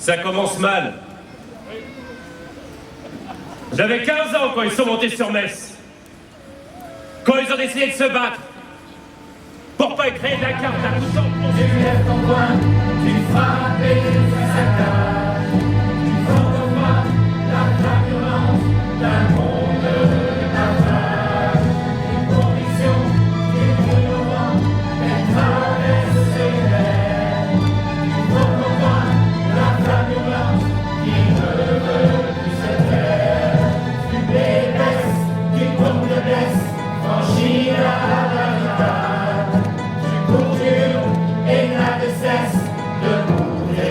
Ça commence mal. J'avais 15 ans quand ils sont montés sur Metz. Quand ils ont décidé de se battre. Pour pas créer de la carte à coup de sang. Tu lèves ton poing, tu frappes et tu saccages. Tu photographes la violence d'un monde avare. Une conviction qui brûle au vent et traverse les mers. Tu photographes la violence qui ne veut plus se taire. Tu baisses, tu tombes de baisse, franchis la barricade. Et n'a de cesse de mourir.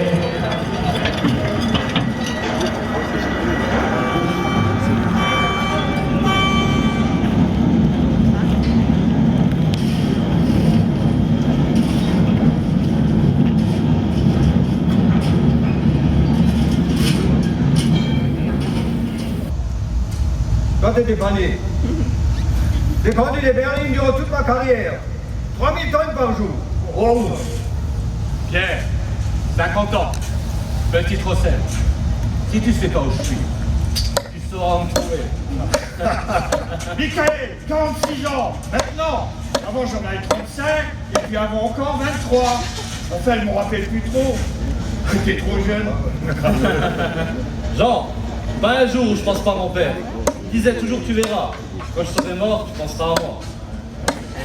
Quand t'es dépanné. J'ai vendu des berlines durant toute ma carrière. 3000 tonnes par jour. Oh. Pierre, 50 ans, petit Rossel. Si tu sais pas où je suis, tu sauras me trouver. Michael, 46 ans, maintenant. Avant j'en avais 35, et puis avant encore 23. Enfin, je m'en rappelle plus trop. J'étais trop jeune. Jean, pas un jour où je pense pas à mon père. Il disait toujours tu verras. Quand je serai mort, tu penseras à moi.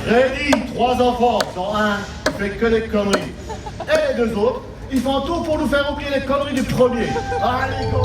Rémi, 3 enfants, dont un qui fait que des conneries. Et les 2 autres, ils font tout pour nous faire oublier les conneries du premier. Allez, go!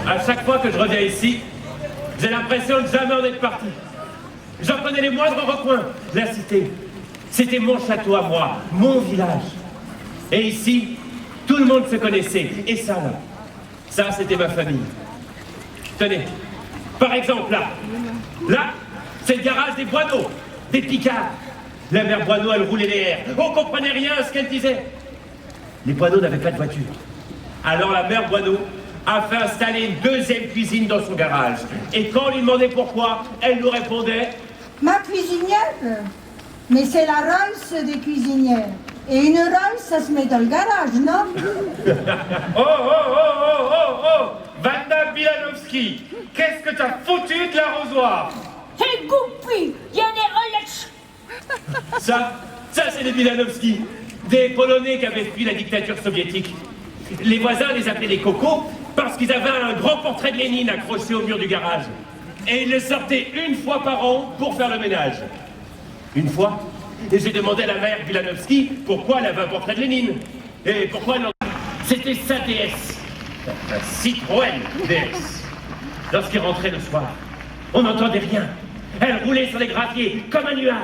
À chaque fois que je reviens ici, j'ai l'impression de jamais en être parti. J'en connais les moindres recoins. La cité, c'était mon château à moi, mon village. Et ici, tout le monde se connaissait. Et ça, là, ça, c'était ma famille. Tenez, par exemple, là, c'est le garage des Boineaux, des Picards. La mère Boineau, elle roulait les airs. On comprenait rien à ce qu'elle disait. Les Boineaux n'avaient pas de voiture. Alors la mère Boineau a fait installer une deuxième cuisine dans son garage. Et quand on lui demandait pourquoi, elle nous répondait « Ma cuisinière? Mais c'est la Rolls des cuisinières. Et une Rolls, ça se met dans le garage, non ?» Oh, oh, oh, oh, oh, oh, Vanda Bilanovski, qu'est-ce que t'as foutu de l'arrosoir? Hey, Goupy, y'en est Ça c'est les Bilanovski, des Polonais qui avaient fui la dictature soviétique. Les voisins les appelaient les cocos parce qu'ils avaient un grand portrait de Lénine accroché au mur du garage. Et ils le sortaient une fois par an pour faire le ménage. Une fois, j'ai demandé à la mère Bilanovski pourquoi elle avait un portrait de Lénine. Et pourquoi elle en... C'était sa déesse, un Citroën DS. Lorsqu'il rentrait le soir, on n'entendait rien. Elle roulait sur les graviers comme un nuage.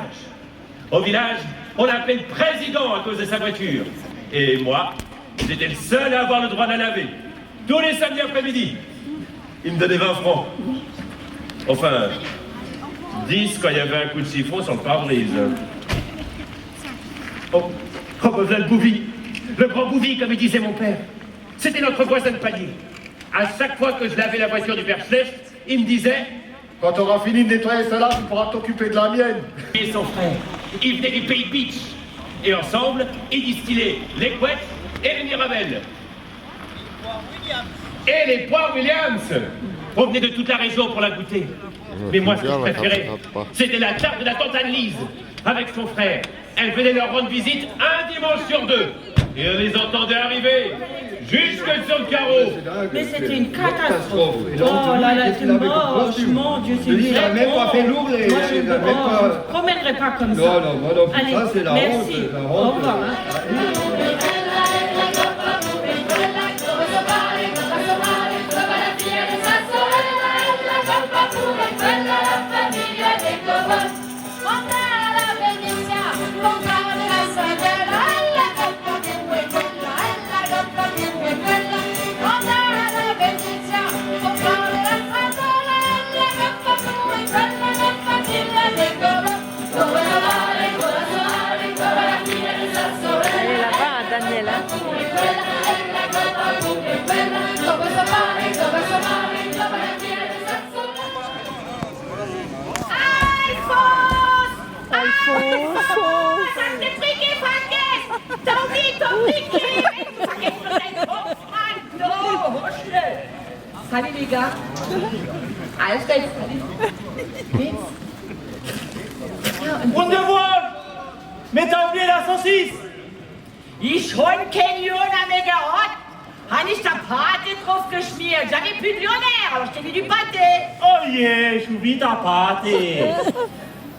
Au village, on l'appelait le président à cause de sa voiture. Et moi, j'étais le seul à avoir le droit de la laver. Tous les samedis après-midi. Il me donnait 20 francs. Enfin, 10 quand il y avait un coup de chiffon sur le pare-brise. Oh, ben voilà le Bouvi. Le grand Bouvi, comme il disait mon père. C'était notre voisin de palier. À chaque fois que je lavais la voiture du père Schlecht, il me disait... Quand tu auras fini de nettoyer celle-là, tu pourras t'occuper de la mienne. Et son frère, il venait du pays Beach. Et ensemble, ils distillaient les couettes et les Mirabelles. Et les poires Williams. On venait de toute la région pour la goûter. Mais moi, ce que je préférais, c'était la tarte de la tante Anne-Lise, avec son frère. Elle venait leur rendre visite un dimanche sur 2. Et on les entendait arriver, jusque sur le carreau. Mais c'était une catastrophe. Oh là là, c'est moche, mon Dieu, c'est Il a même pas fait l'ourlet. Moi, je ne me promènerai pas comme ça. Non, non, moi non plus. Allez, Ça, c'est la merci. honte. La Au honte. revoir. Hein. Elle est là-bas, Daniela. Alphonse, ça t'est friqué, Franquet. T'as oublié ton ticket. Salut les gars. Alles klar. Wunderwohl! Mais t'as oublié la saucisse! Ich hol kein Jona Megawatt. Habe ich da Pâte drauf geschmiert. J'avais plus de Lyonnaire, alors je t'ai mis du pâté. Oh yeah, j'oublie ta pâté!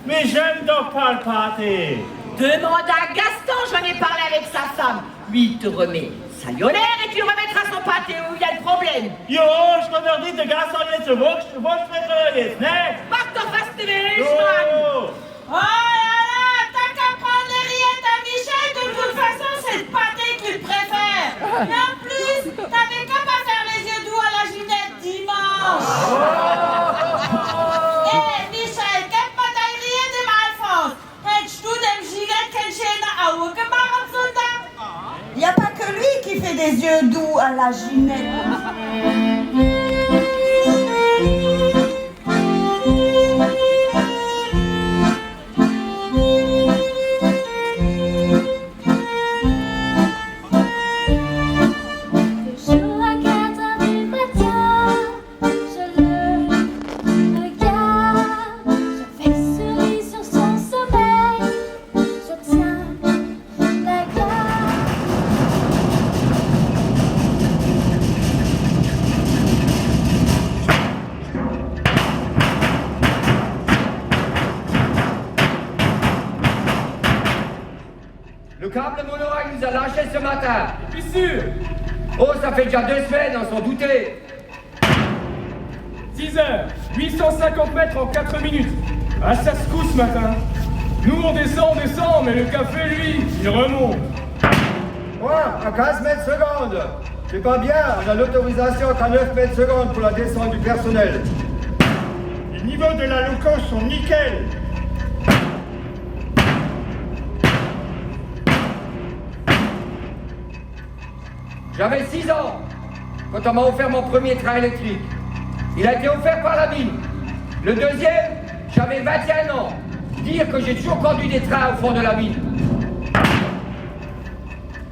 Mais j'aime donc pas le pâté! Demande à Gaston, j'en ai parlé avec sa femme. Lui, il te remet sa Lyonnaire et tu lui remettras son pâté où il y a le problème. Jo, ich kann nicht der Gast an jetzt Wurstfritte jetzt, ne? Mach doch, was du willst, Mann. Jo! Oh là là, t'as qu'à prendre les rillettes à Michel, de toute façon, c'est le pâté qu'il préfère. Et en plus, t'avais qu'à pas faire les yeux doux à la Ginette dimanche. Michel, gib mal dein Riet dem Alphonse. Hättest du dem Ginette kein schöner Auge gemacht am Sonntag? Il n'y a pas que lui qui fait des yeux doux à la Ginette. Sur la gare du matin, je le regarde, je fais souris sur son sommeil, j'obtiens la gloire. Le câble monorail nous a lâché ce matin. Je suis sûr. Oh, ça fait déjà 2 semaines, on s'en doutait. 6 heures, 850 mètres en 4 minutes. Ah, ça se couche ce matin. Nous, on descend, mais le café, lui, il remonte. Ouais, à 15 mètres secondes. C'est pas bien, on a l'autorisation qu'à 9 mètres secondes pour la descente du personnel. Les niveaux de la loco sont nickel. J'avais 6 ans quand on m'a offert mon premier train électrique. Il a été offert par la mine. Le deuxième, j'avais 21 ans. Dire que j'ai toujours conduit des trains au fond de la mine.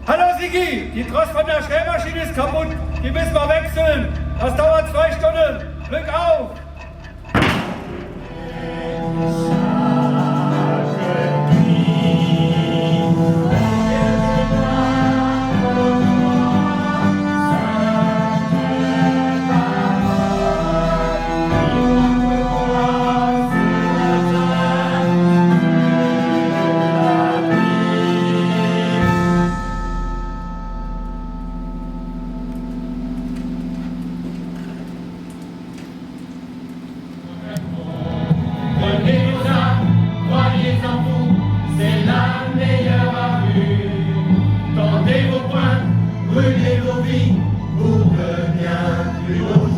Hallo Sigi, die Trost von der Schrägmaschine ist kaputt. Die müssen wir wechseln. Das dauert 2 Stunden. Glück auf! Tendez vos poings, brûlez vos vies pour le bien plus haut.